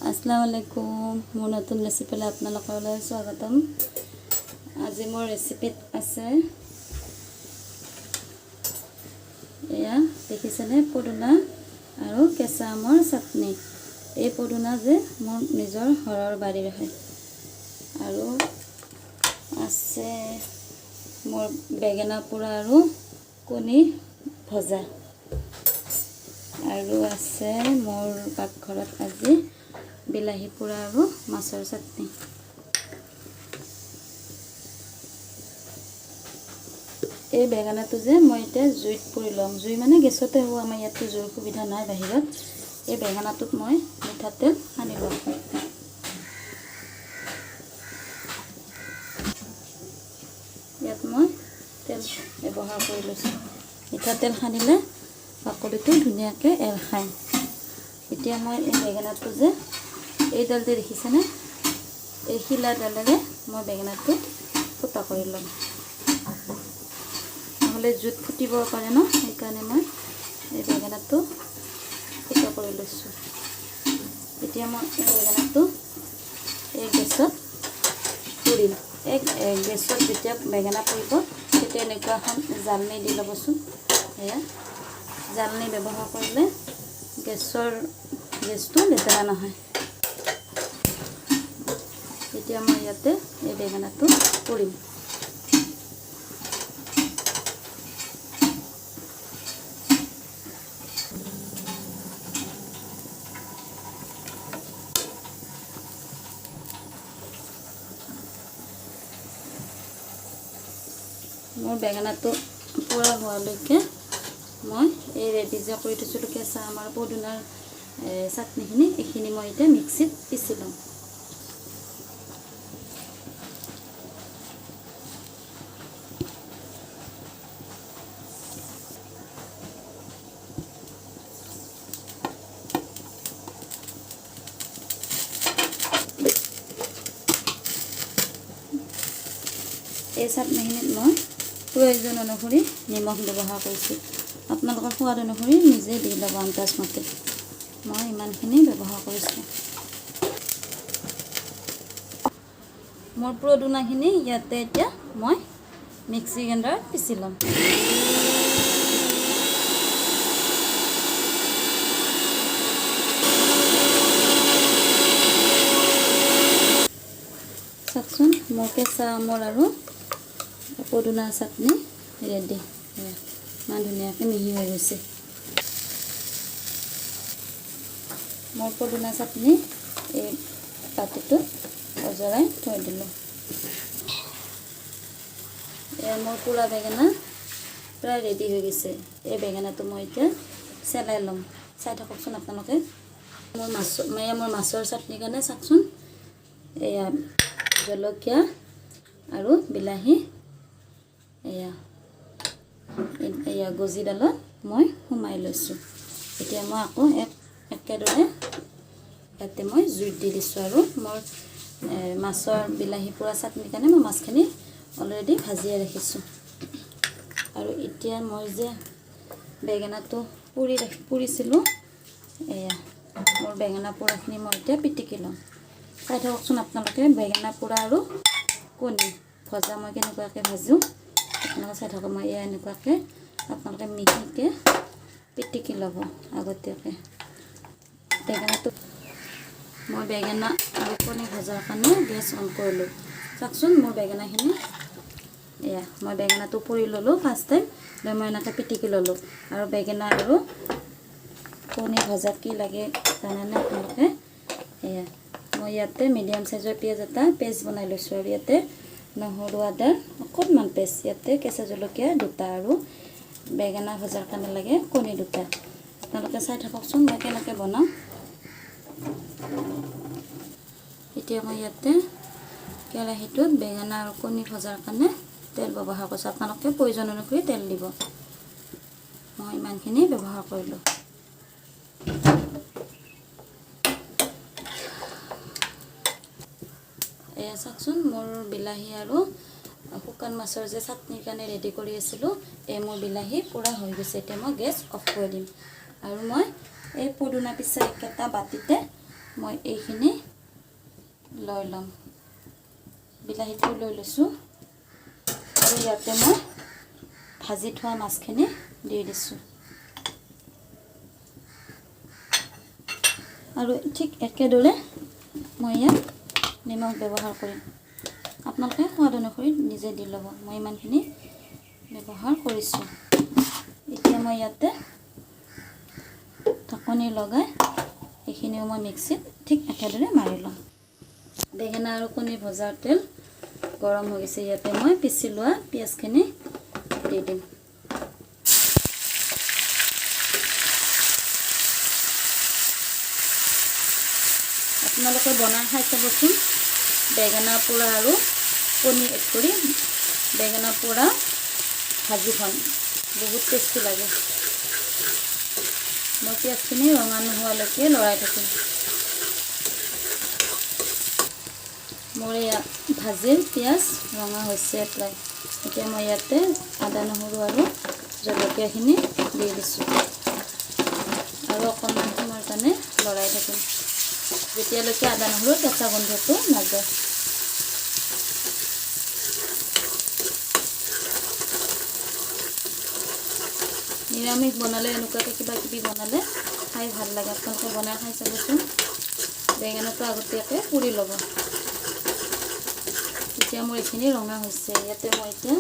আসসালামু আলাইকুম মোৰ নতুন ৰেচিপিলৈ আপোনালোকলৈ স্বাগতম। আজি মোৰ ৰেচিপিত আছে এয়া দেখিছেনে পদুনা আৰু কেঁচা আমৰ চাটনি। এই পদুনা যে মোৰ নিজৰ ঘৰৰ বাৰীৰ হয়। আৰু আছে মোৰ বেঙেনা পোৰা আৰু কণী ভজা। আৰু আছে মোৰ পাকঘৰত আজি বিলাহী পোৰা আৰু মাছৰ চাটনি। এই বেঙেনাটো যে মই এতিয়া জুইত পুৰি ল'ম। জুই মানে গেছতে হ'ব, আমাৰ ইয়াতো জুইৰ সুবিধা নাই বাহিৰত। এই বেঙেনাটোত মই মিঠাতেল সানি ল'ম। ইয়াত মই তেল ব্যৱহাৰ কৰি লৈছোঁ। মিঠাতেল সানিলে বাকলিটো ধুনীয়াকৈ এৰ খায়। এতিয়া মই এই বেঙেনাটো যে এইডাল যে দেখিছেনে, এই শিলাডালেৰে মই বেঙেনাটো ফুটা কৰি ল'ম। নহ'লে জুইত ফুটিব পাৰে ন, সেইকাৰণে মই এই বেঙেনাটো ফুটা কৰি লৈছোঁ। এতিয়া মই এই বেঙেনাটো এই গেছত পুৰিম। গেছত যেতিয়া বেঙেনা পুৰিব তেতিয়া এনেকুৱা এখন জালনী দি ল'বচোন। এয়া জালনী ব্যৱহাৰ কৰিলে গেছটো লেতেৰা নহয়। এতিয়া মই ইয়াতে এই বেঙেনাটো পুৰিম। মোৰ বেঙেনাটো পুৰা হোৱালৈকে মই এই ৰেডি যে কৰি থৈছিলোঁ কেঁচা আমাৰ পদুনাৰ চাটনিখিনি, এইখিনি মই এতিয়া মিক্সিত পিচি ল'ম। এই চাটনিখিনিত মই প্ৰয়োজন অনুসৰি নিমখ ব্যৱহাৰ কৰিছোঁ। আপোনালোকৰ সোৱাদ অনুসৰি নিজে দি ল'ব আন্দাজমতে। মই ইমানখিনি ব্যৱহাৰ কৰিছোঁ। মোৰ পদুনাখিনি ইয়াতে এতিয়া মই মিক্সি গ্ৰাইণ্ডাৰত পিচি ল'ম। চাওকচোন, মোৰ কেঁচা আমৰ আৰু পদুনাৰ চাটনি ৰেডি। ইমান ধুনীয়াকৈ মিহি হৈ গৈছে। মোৰ পদুনা চাটনি এই বাতিটোত অজৰাই থৈ দিলোঁ। এয়া মোৰ পোৰা বেঙেনা প্ৰায় ৰেডি হৈ গৈছে। এই বেঙেনাটো মই এতিয়া চেলাই ল'ম। চাই থাককচোন আপোনালোকে। মোৰ মাছৰ চাটনিৰ কাৰণে চাওকচোন, এয়া জলকীয়া আৰু বিলাহী এয়া গজিডালত মই সোমাই লৈছোঁ। এতিয়া মই আকৌ একেদৰে ইয়াতে মই জুইত দি দিছোঁ। আৰু মোৰ মাছৰ বিলাহী পোৰা চাটনিৰ কাৰণে মই মাছখিনি অলৰেডি ভাজিয়ে ৰাখিছোঁ। আৰু এতিয়া মই যে বেঙেনাটো পুৰিছিলোঁ, এয়া মোৰ বেঙেনা পোৰাখিনি মই এতিয়া পিটিকি ল'ম। চাই থাককচোন আপোনালোকে, বেঙেনা পোৰা আৰু কণী ভজা মই কেনেকুৱাকৈ ভাজোঁ আপোনালোকে চাই থাকক। মই এয়া এনেকুৱাকৈ আপোনালোকে মিহিকৈ পিটিকি ল'ব আগতীয়াকৈ বেঙেনাটো। মই বেঙেনা আৰু কণী ভজাৰ কাৰণে গেছ অন কৰিলোঁ। চাওকচোন, মোৰ বেঙেনাখিনি এয়া মই বেঙেনাটো পুৰি ল'লোঁ ফাৰ্ষ্ট টাইম, লৈ মই এনেকৈ পিটিকি ল'লোঁ। আৰু বেঙেনা আৰু কণী ভজাত কি লাগে জানেনে আপোনালোকে? এয়া মই ইয়াতে মিডিয়াম চাইজৰ পিঁয়াজ এটা পেষ্ট বনাই লৈছোঁ। আৰু ইয়াতে নহৰু আদাৰ অকণমান পেষ্ট, ইয়াতে কেঁচা জলকীয়া দুটা আৰু বেঙেনা ভজাৰ কাৰণে লাগে কণী দুটা। আপোনালোকে চাই থাককচোন মই কেনেকৈ বনাওঁ। এতিয়া মই ইয়াতে কেৰাহীটোত বেঙেনা আৰু কণী ভজাৰ কাৰণে তেল ব্যৱহাৰ কৰিছোঁ। আপোনালোকে প্ৰয়োজন অনুসৰি তেল দিব। মই ইমানখিনি ব্যৱহাৰ কৰিলোঁ। এয়া চাওকচোন, মোৰ বিলাহী আৰু শুকান মাছৰ যে চাটনিৰ কাৰণে ৰেডি কৰি আছিলোঁ, এই মোৰ বিলাহী পুৰা হৈ গৈছে। এতিয়া মই গেছ অফ কৰি দিম। আৰু মই এই পদুনা পিচা একেটা বাতিতে মই এইখিনি লৈ ল'ম। বিলাহীটো লৈ লৈছোঁ আৰু ইয়াতে মই ভাজি থোৱা মাছখিনি দি দিছোঁ। আৰু ঠিক একেদৰে মই ইয়াত নিমখ ব্যৱহাৰ কৰিম। আপোনালোকে সোৱাদ অনুসৰি নিজে দি ল'ব। মই ইমানখিনি ব্যৱহাৰ কৰিছোঁ। এতিয়া মই ইয়াতে ঢাকনি লগাই এইখিনিও মই মিক্সিত ঠিক একেদৰে মাৰি ল'ম। বেঙেনা আৰু কণী ভজাৰ তেল গৰম হৈ গৈছে। ইয়াতে মই পিচি লোৱা পিঁয়াজখিনি দি দিম। আপোনালোকে বনাই খাই চাবচোন। বেঙেনা পোৰা আৰু কণী এড কৰি বেঙেনা পোৰা ভাজিখন বহুত টেষ্টি লাগে। মই পিঁয়াজখিনি ৰঙা নোহোৱালৈকে লৰাই থাকিম। মোৰ ইয়াত ভাজিৰ পিঁয়াজ ৰঙা হৈছে প্ৰায়। এতিয়া মই ইয়াতে আদা নহৰু আৰু জলকীয়াখিনি দি দিছোঁ আৰু অকণমান সময়ৰ কাৰণে লৰাই থাকিম যেতিয়ালৈকে আদা নহৰুৰ কেঁচা গোন্ধটো নাযায়। নিৰামিষ বনালে এনেকুৱাকৈ কিবা কিবি বনালে খাই ভাল লাগে। আপোনালোকে বনাই খাই চাবচোন। বেঙেনাটো আগতীয়াকৈ পুৰি ল'ব। এতিয়া মোৰ এইখিনি ৰঙা হৈছে। ইয়াতে মই এতিয়া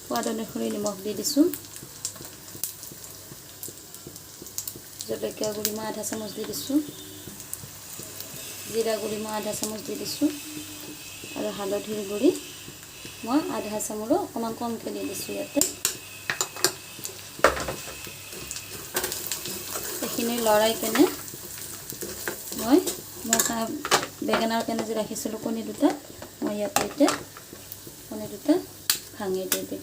সোৱাদ অনুসৰি নিমখ দি দিছোঁ। জলকীয়া গুড়ি মই আধা চামুচ দি দিছোঁ। জিৰা গুড়ি মই আধা চামুচ দি দিছোঁ আৰু হালধিৰ গুড়ি মই আধা চামুচৰো অকণমান কমকৈ দি দিছোঁ। ইয়াতে এইখিনি লৰাই কেনে মই মোৰ বেঙেনাৰ কাৰণে যে ৰাখিছিলোঁ কণী দুটা, মই ইয়াতে এতিয়া কণী দুটা ভাঙি দি দিম।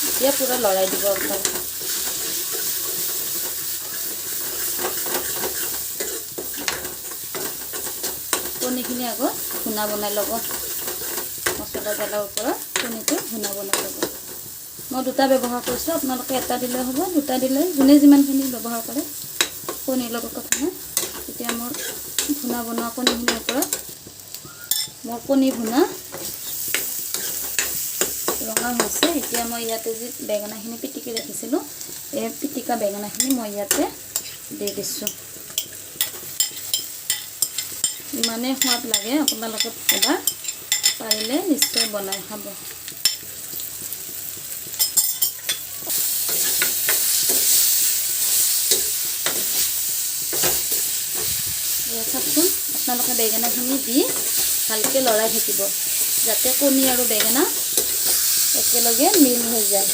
এতিয়া পুৰা লৰাই দিব আপোনালোকে। কণীখিনি আগত ভুনা বনাই ল'ব। মছলা জ্বালাৰ ওপৰত কণীটো ভুনা বনাই ল'ব। মই দুটা ব্যৱহাৰ কৰিছোঁ। আপোনালোকে এটা দিলে হ'ব, দুটা দিলে যোনে যিমানখিনি ব্যৱহাৰ কৰে কণীৰ লগত কথা নাই। এতিয়া মোৰ ভুনা বনোৱা কণীখিনিৰ ওপৰত মোৰ কণী ভুনা ৰঙা হৈছে। এতিয়া মই ইয়াতে যি বেঙেনাখিনি পিটিকি ৰাখিছিলোঁ, এই পিটিকা বেঙেনাখিনি মই ইয়াতে দি দিছোঁ। ইমানেই সোৱাদ লাগে, আপোনালোকে এবাৰ পাৰিলে নিশ্চয় বনাই খাব। চাওকচোন, আপোনালোকে বেঙেনাখিনি দি ভালকৈ লৰাই থাকিব যাতে কণী আৰু বেঙেনা একেলগে মিল হৈ যায়।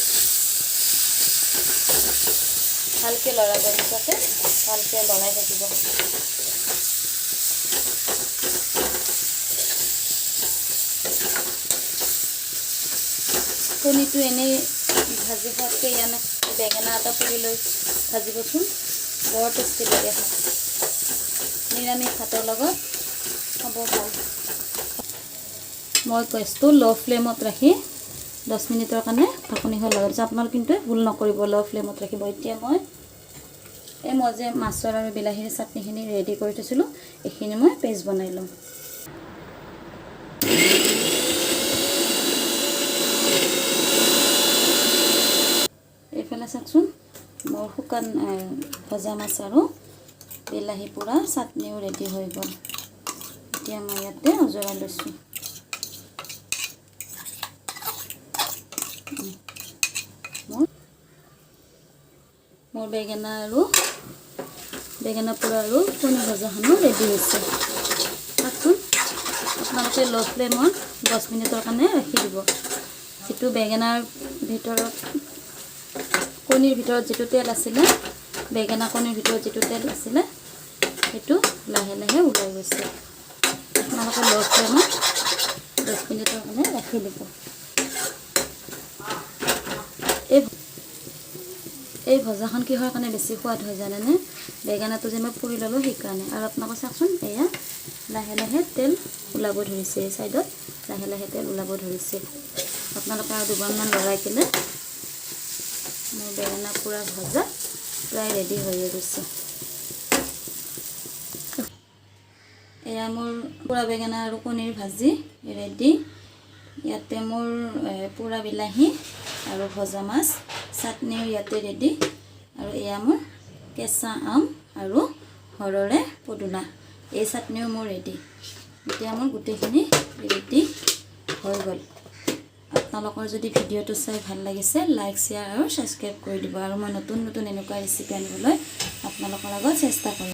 ভালকৈ লৰাব, পিছতে ভালকৈ লৰাই থাকিব। কণীটো এনেই ভাজি খোৱাতকৈ এনে বেঙেনা এটা পুৰি লৈ ভাজিবচোন, বৰ টেষ্টি লাগে খাই। নিৰামিষ ভাতৰ লগত খাব ভাল। মই গেছটো ল' ফ্লেমত ৰাখি 10 মিনিটৰ কাৰণে ঢাকনিখন লগাই দিছোঁ। আপোনালোকে কিন্তু ভুল নকৰিব, ল' ফ্লেমত ৰাখিব। এতিয়া মই যে মাছৰ আৰু বিলাহীৰ চাটনিখিনি ৰেডি কৰি থৈছিলোঁ, এইখিনি মই পেষ্ট বনাই ল'ম। এইফালে চাওকচোন, মোৰ শুকান ভজা মাছ আৰু বিলাহী পোৰা চাটনিও ৰেডি হৈ গ'ল। এতিয়া মই ইয়াতে অজৰাই লৈছোঁ। মোৰ বেঙেনা পোৰা আৰু কণী ভজাখনো ৰেডি হৈছে। চাওকচোন, আপোনালোকে ল' ফ্লেমত 10 মিনিটৰ কাৰণে ৰাখি দিব। যিটো বেঙেনাৰ ভিতৰত কণীৰ ভিতৰত যিটো তেল আছিলে, বেঙেনা কণীৰ ভিতৰত যিটো তেল আছিলে, সেইটো লাহে লাহে ওলাই গৈছে। আপোনালোকে ল' ফ্লেমত 10 মিনিটৰ কাৰণে ৰাখি দিব। এই ভজাখন কিহৰ কাৰণে বেছি সোৱাদ হয় জানেনে? বেঙেনাটো যে মই পুৰি ল'লোঁ সেইকাৰণে। আৰু আপোনালোকে চাওকচোন, এয়া লাহে লাহে তেল ওলাব ধৰিছে এই সাইডত লাহে লাহে তেল ওলাব ধৰিছে আপোনালোকে আৰু দুবাৰমান লৰাই কিনে মোৰ বেঙেনা পুৰা ভজা প্ৰায় ৰেডি হৈ গৈছে এয়া মোৰ পুৰা বেঙেনা আৰু কণীৰ ভাজি ৰেডি ইয়াতে মোৰ পুৰা বিলাহী আৰু ভজা মাছ চাটনিও ইয়াতে ৰেডি আৰু এয়া মোৰ কেঁচা আম আৰু হৰৰে পদুনা এই চাটনিও মোৰ ৰেডি এতিয়া মোৰ গোটেইখিনি ৰেডি হৈ গ'ল আপোনালোকৰ যদি ভিডিঅ'টো চাই ভাল লাগিছে লাইক শ্বেয়াৰ আৰু সাবস্ক্ৰাইব কৰি দিব আৰু মই নতুন নতুন এনেকুৱা ৰেচিপি আনিবলৈ আপোনালোকৰ লগত চেষ্টা কৰিম